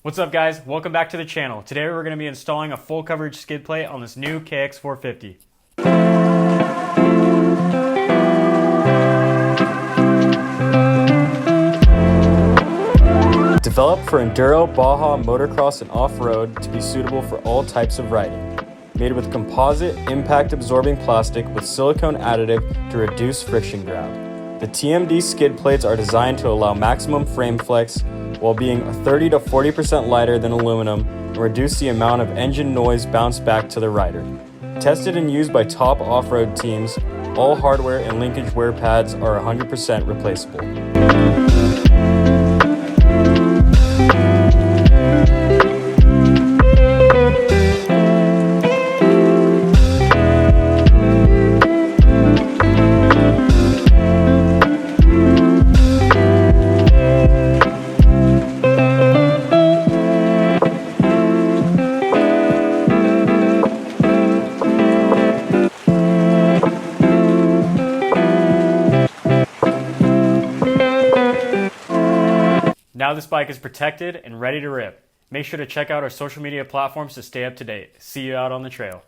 What's up guys, welcome back to the channel. Today we're going to be installing a full coverage skid plate on this new KX450. Developed for enduro, baja, motocross, and off-road to be suitable for all types of riding. Made with composite, impact-absorbing plastic with silicone additive to reduce friction grab. The TMD skid plates are designed to allow maximum frame flex while being 30 to 40% lighter than aluminum and reduce the amount of engine noise bounced back to the rider. Tested and used by top off-road teams, all hardware and linkage wear pads are 100% replaceable. Now this bike is protected and ready to rip. Make sure to check out our social media platforms to stay up to date. See you out on the trail.